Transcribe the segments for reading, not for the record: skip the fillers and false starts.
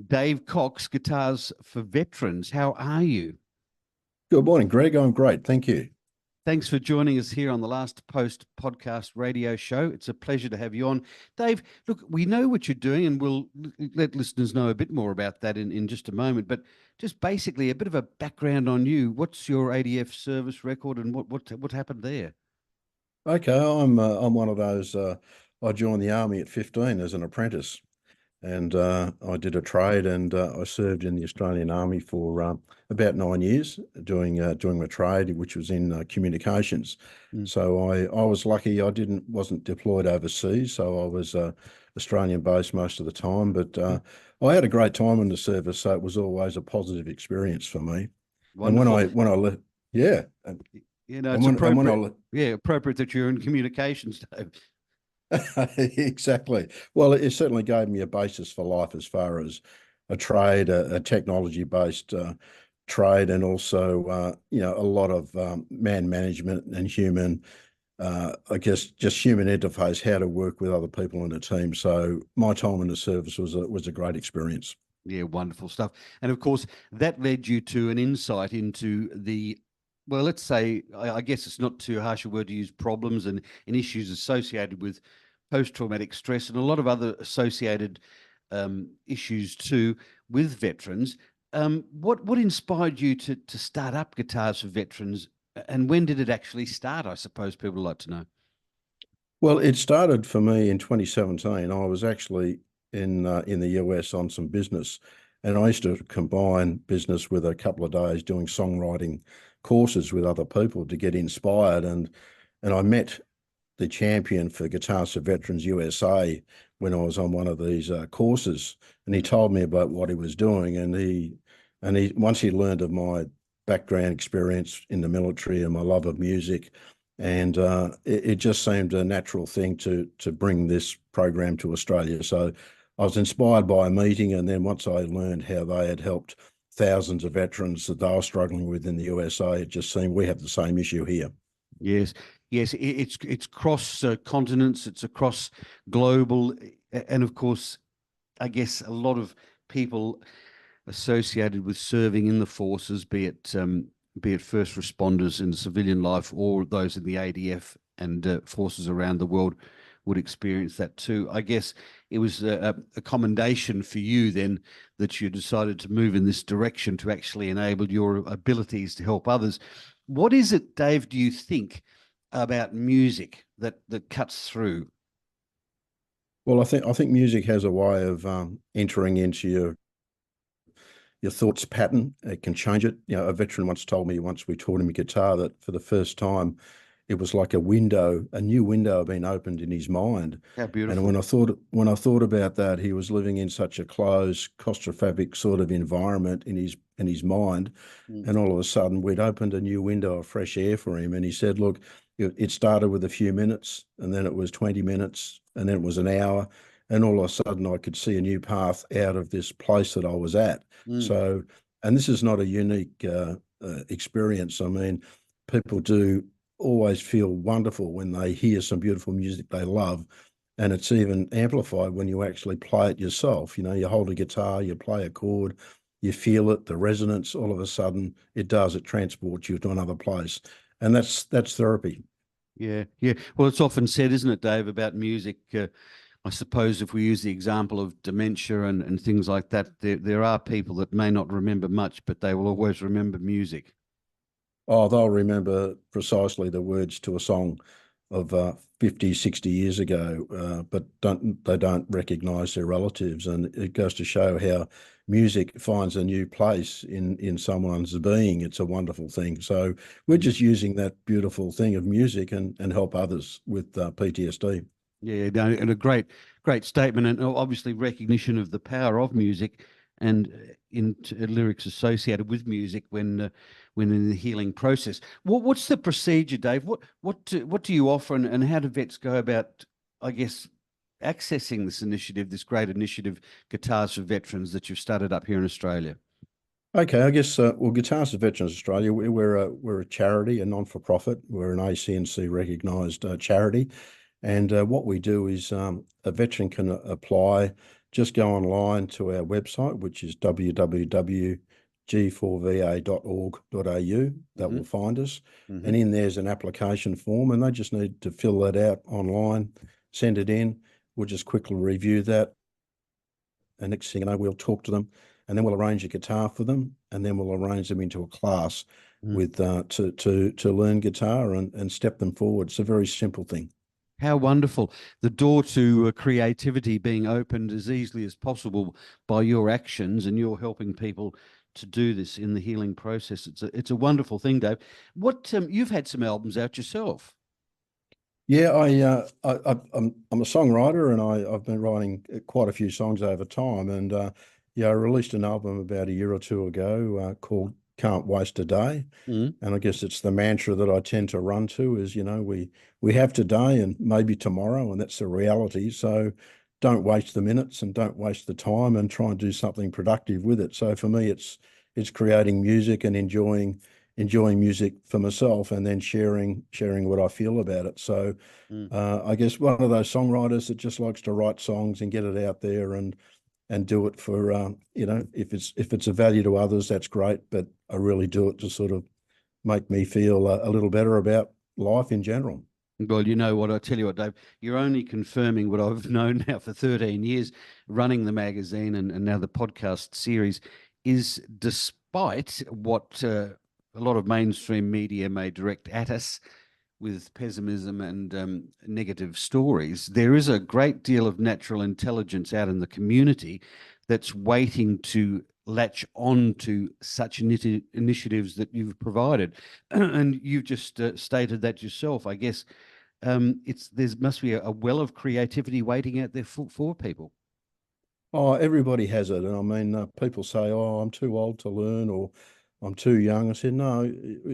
Dave Cox, Guitars for Veterans. How are you? Good morning, Greg. I'm great. Thank you. Thanks for joining us here on the Last Post podcast radio show. It's a pleasure to have you on. Dave, look, we know what you're doing, and we'll let listeners know a bit more about that in just a moment. But just basically a bit of a background on you. What's your ADF service record, and what happened there? Okay, I'm one of those. I joined the army at 15 as an apprentice, and I did a trade, and I served in the Australian Army for about 9 years, doing my trade, which was in communications. Mm. So I was lucky. I wasn't deployed overseas, so I was Australian based most of the time. But I had a great time in the service, so it was always a positive experience for me. And when Wonderful. I left, yeah, You know, and it's when I appropriate. left. Yeah, appropriate that you're in communications, Dave. Exactly. Well, it certainly gave me a basis for life as far as a trade, a technology-based trade, and also, a lot of man management and I guess, just human interface, how to work with other people in a team. So my time in the service was a great experience. Yeah, wonderful stuff. And of course, that led you to an insight into well, let's say, I guess it's not too harsh a word to use, problems and issues associated with post-traumatic stress and a lot of other associated issues too with veterans. What inspired you to start up Guitars for Veterans, and when did it actually start? I suppose people would like to know. Well, it started for me in 2017. I was actually in the US on some business, and I used to combine business with a couple of days doing songwriting courses with other people to get inspired. And I met the champion for Guitars for Veterans USA when I was on one of these courses, and he told me about what he was doing. And he once he learned of my background experience in the military and my love of music, and it just seemed a natural thing to bring this program to Australia. So I was inspired by a meeting, and then once I learned how they had helped thousands of veterans that they were struggling with in the USA, it just seemed we have the same issue here. Yes, yes, it's cross continents, it's across global, and of course, I guess a lot of people associated with serving in the forces, be it first responders in the civilian life or those in the ADF and forces around the world, would experience that too. I guess it was a commendation for you then that you decided to move in this direction to actually enable your abilities to help others. What is it, Dave, do you think about music that cuts through? Well, I think music has a way of entering into your thoughts pattern. It can change it. A veteran once told me, once we taught him guitar, that for the first time, it was like a new window had been opened in his mind. How And beautiful. when I thought about that, he was living in such a closed, claustrophobic sort of environment in his mind, Mm. and all of a sudden, we'd opened a new window of fresh air for him. And he said, "Look, it started with a few minutes, and then it was 20 minutes, and then it was an hour, and all of a sudden, I could see a new path out of this place that I was at." Mm. So, and this is not a unique experience. I mean, people do always feel wonderful when they hear some beautiful music they love. And it's even amplified when you actually play it yourself. You hold a guitar, you play a chord, you feel it, the resonance, all of a sudden it transports you to another place. And that's therapy. Yeah, yeah. Well, it's often said, isn't it, Dave, about music? I suppose if we use the example of dementia and things like that, there are people that may not remember much, but they will always remember music. Oh, they'll remember precisely the words to a song of 50, 60 years ago, but they don't recognize their relatives. And it goes to show how music finds a new place in someone's being. It's a wonderful thing. So we're Mm. just using that beautiful thing of music and help others with PTSD. Yeah, no, and a great statement, and obviously recognition of the power of music and lyrics associated with music when in the healing process. What's the procedure, Dave? What do you offer, and how do vets go about, I guess, accessing this initiative, this great initiative, Guitars for Veterans, that you've started up here in Australia? Okay, I guess well, Guitars for Veterans Australia, we're a charity, a non-for-profit. We're an ACNC recognised charity, and what we do is a veteran can apply just go online to our website, which is www.g4va.org.au. That will find us. And in there's an application form, and they just need to fill that out online, send it in. We'll just quickly review that. And next thing you know, we'll talk to them, and then we'll arrange a guitar for them, and then we'll arrange them into a class with to learn guitar and step them forward. It's a very simple thing. How wonderful. The door to creativity being opened as easily as possible by your actions, and you're helping people to do this in the healing process. It's a wonderful thing, Dave. What you've had some albums out yourself. Yeah, I'm a songwriter, and I've been writing quite a few songs over time. And yeah, I released an album about a year or two ago called "Can't Waste a Day," and I guess it's the mantra that I tend to run to is, we have today and maybe tomorrow, and that's the reality. So don't waste the minutes and don't waste the time, and try and do something productive with it. So for me, it's creating music and enjoying music for myself, and then sharing what I feel about it. So I guess one of those songwriters that just likes to write songs and get it out there and do it for if it's a value to others, that's great. But I really do it to sort of make me feel a little better about life in general. Well, you know what, I tell you what, Dave, you're only confirming what I've known now for 13 years, running the magazine and now the podcast series, is despite what a lot of mainstream media may direct at us with pessimism and negative stories, there is a great deal of natural intelligence out in the community that's waiting to latch on to such initiatives that you've provided. And you've just stated that yourself. I guess there must be a well of creativity waiting out there for people. Oh, everybody has it. And I mean, people say, "Oh, I'm too old to learn," or "I'm too young." I said, "No,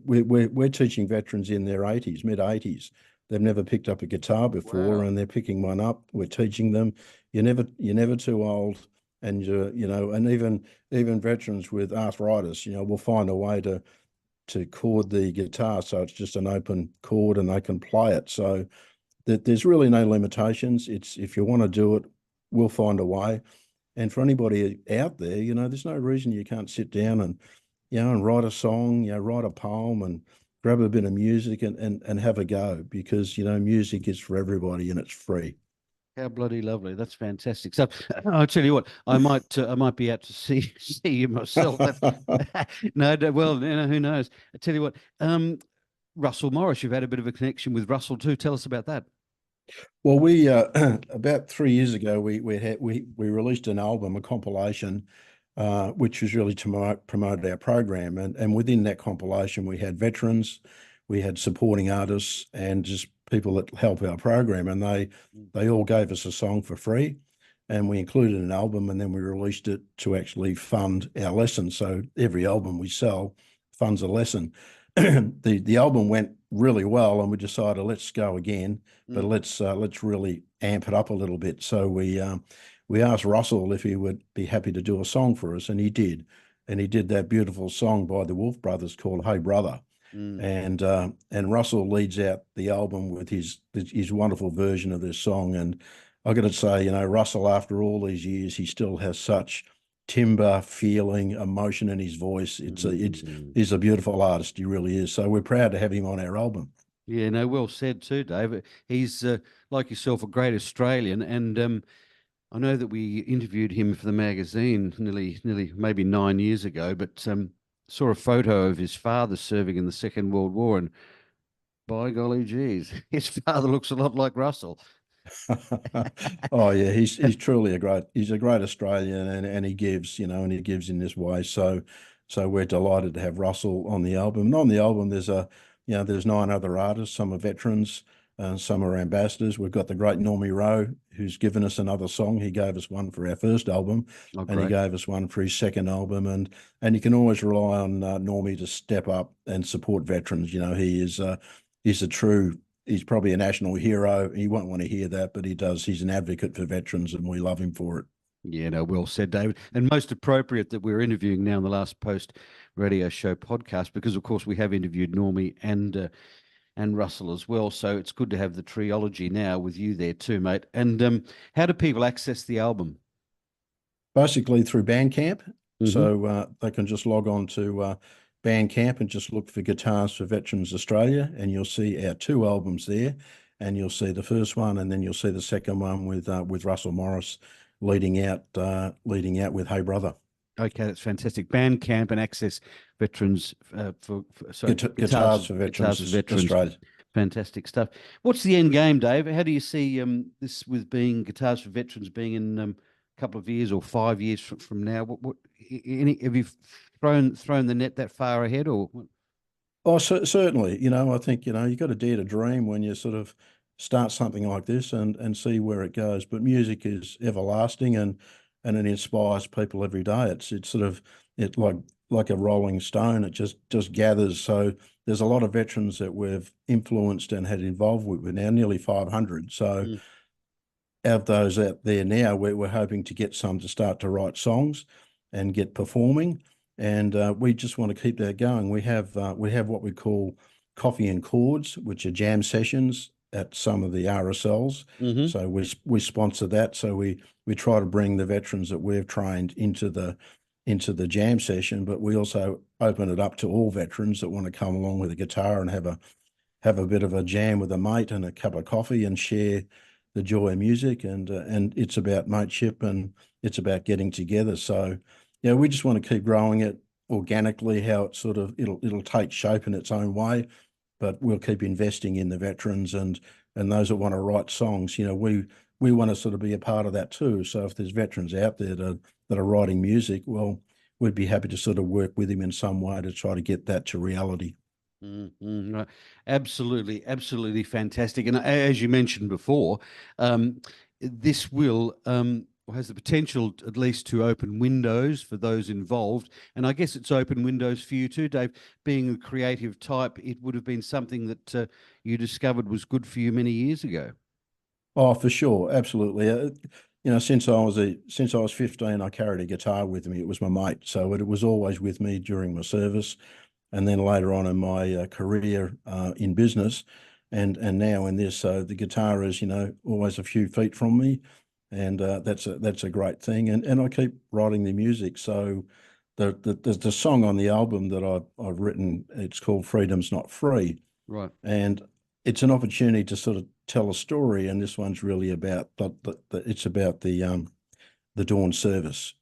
we're teaching veterans in their 80s, mid-80s. They've never picked up a guitar before, Wow. and they're picking one up. We're teaching them. You're never too old." And and even veterans with arthritis, will find a way to chord the guitar so it's just an open chord and they can play it. So that there's really no limitations. It's if you want to do it, we'll find a way. And for anybody out there, there's no reason you can't sit down and write a song, write a poem and grab a bit of music and have a go, because, music is for everybody and it's free. How bloody lovely! That's fantastic. So I'll tell you what, I might be out to see you myself. No, well, who knows? I tell you what, Russell Morris, you've had a bit of a connection with Russell too. Tell us about that. Well, we about 3 years ago, we released an album, a compilation, which was really to promote our program, and within that compilation, we had veterans, we had supporting artists, and just people that help our program, and they all gave us a song for free, and we included an album, and then we released it to actually fund our lessons. So every album we sell funds a lesson. The album went really well, and we decided let's go again, but let's really amp it up a little bit. So we asked Russell if he would be happy to do a song for us, and he did. And he did that beautiful song by the Wolfe Brothers called "Hey Brother." And Russell leads out the album with his wonderful version of this song. And I got to say, Russell, after all these years, he still has such timber, feeling, emotion in his voice. He's a beautiful artist. He really is. So we're proud to have him on our album. Yeah, no, well said too, Dave. He's like yourself, a great Australian, and I know that we interviewed him for the magazine nearly maybe 9 years ago, but saw a photo of his father serving in the Second World War, and by golly geez, his father looks a lot like Russell. Oh yeah, he's truly he's a great Australian, and he gives, and he gives in this way. So we're delighted to have Russell on the album. And on the album, there's 9 other artists. Some are veterans, some are ambassadors. We've got the great Normie Rowe, who's given us another song. He gave us one for our first album, Oh, and he great. gave us one for his second album. And you can always rely on Normie to step up and support veterans. He's a true. He's probably a national hero. He won't want to hear that, but he does. He's an advocate for veterans, and we love him for it. Yeah, no, well said, David. And most appropriate that we're interviewing now in the last post radio show podcast, because of course we have interviewed Normie and Russell as well. So it's good to have the trilogy now with you there too, mate. And how do people access the album? Basically through Bandcamp. Mm-hmm. So they can just log on to Bandcamp and just look for Guitars for Veterans Australia, and you'll see our 2 albums there. And you'll see the first one, and then you'll see the second one with Russell Morris leading out with Hey Brother. Okay, that's fantastic. Bandcamp and Access Veterans Guitars for Veterans Australia. Fantastic stuff. What's the end game, Dave? How do you see this with being Guitars for Veterans being in a couple of years or 5 years from now? Have you thrown the net that far ahead, or what? Oh, certainly. I think, you've got to dare to dream when you sort of start something like this and see where it goes. But music is everlasting, and it inspires people every day. It's sort of like a rolling stone. It just gathers. So there's a lot of veterans that we've influenced and had involved with. We're now nearly 500. So out of those out there now, we're hoping to get some to start to write songs and get performing. And we just want to keep that going. We have what we call coffee and chords, which are jam sessions at some of the RSLs. Mm-hmm. So we sponsor that. So we try to bring the veterans that we've trained into the jam session, but we also open it up to all veterans that want to come along with a guitar and have a bit of a jam with a mate and a cup of coffee and share the joy of music. And it's about mateship, and it's about getting together. So we just want to keep growing it organically, how it sort of it'll take shape in its own way, but we'll keep investing in the veterans and those that want to write songs. We want to sort of be a part of that too. So if there's veterans out there that are writing music, well, we'd be happy to sort of work with him in some way to try to get that to reality. Right. Absolutely fantastic. And as you mentioned before, this will has the potential at least to open windows for those involved. And I guess it's open windows for you too, Dave. Being a creative type, it would have been something that you discovered was good for you many years ago. Oh, for sure, absolutely. Since I was 15, I carried a guitar with me. It was my mate, so it was always with me during my service, and then later on in my career in business, and now in this. So the guitar is, always a few feet from me, and that's a great thing. And I keep writing the music. So the song on the album that I've written, it's called "Freedom's Not Free," Right. and it's an opportunity to sort of tell a story. And this one's really about it's about the dawn service,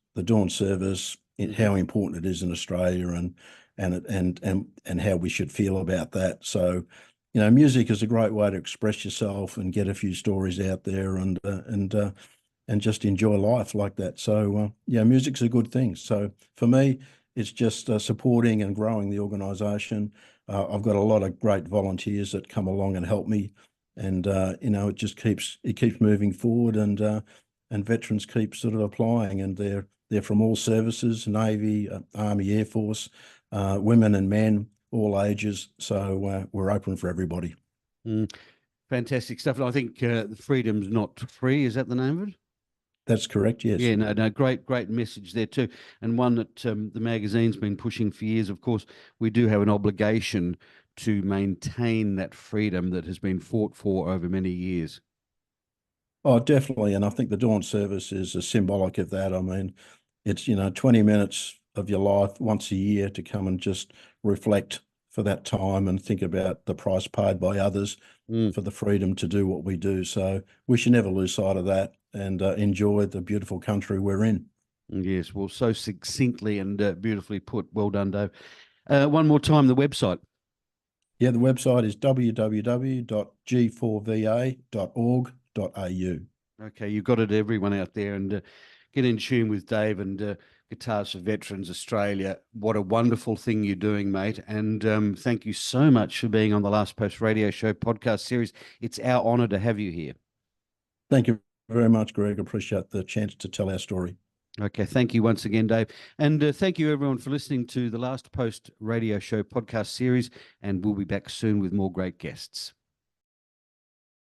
how important it is in Australia, and how we should feel about that. So, music is a great way to express yourself and get a few stories out there, and just enjoy life like that. So, music's a good thing. So for me, it's just supporting and growing the organisation. I've got a lot of great volunteers that come along and help me, and it just keeps moving forward, and veterans keep sort of applying, and they're from all services: Navy, Army, Air Force, women and men, all ages. So we're open for everybody. Fantastic stuff. And I think Freedom's Not Free, is that the name of it? That's correct, yes. Yeah, no, great message there too, and one that the magazine's been pushing for years. Of course, we do have an obligation to maintain that freedom that has been fought for over many years. Oh, definitely, and I think the dawn service is a symbolic of that. I mean, it's 20 minutes of your life once a year to come and just reflect for that time and think about the price paid by others for the freedom to do what we do. So we should never lose sight of that, and enjoy the beautiful country we're in. Yes, well, so succinctly and beautifully put. Well done, Dave. One more time, the website. Yeah, the website is www.g4va.org.au. Okay, you've got it, everyone out there, and get in tune with Dave and Guitars for Veterans Australia. What a wonderful thing you're doing, mate. And thank you so much for being on the Last Post Radio Show podcast series. It's our honour to have you here. Thank you very much, Greg. Appreciate the chance to tell our story. Okay, thank you once again, Dave. And thank you, everyone, for listening to the Last Post Radio Show podcast series. And we'll be back soon with more great guests.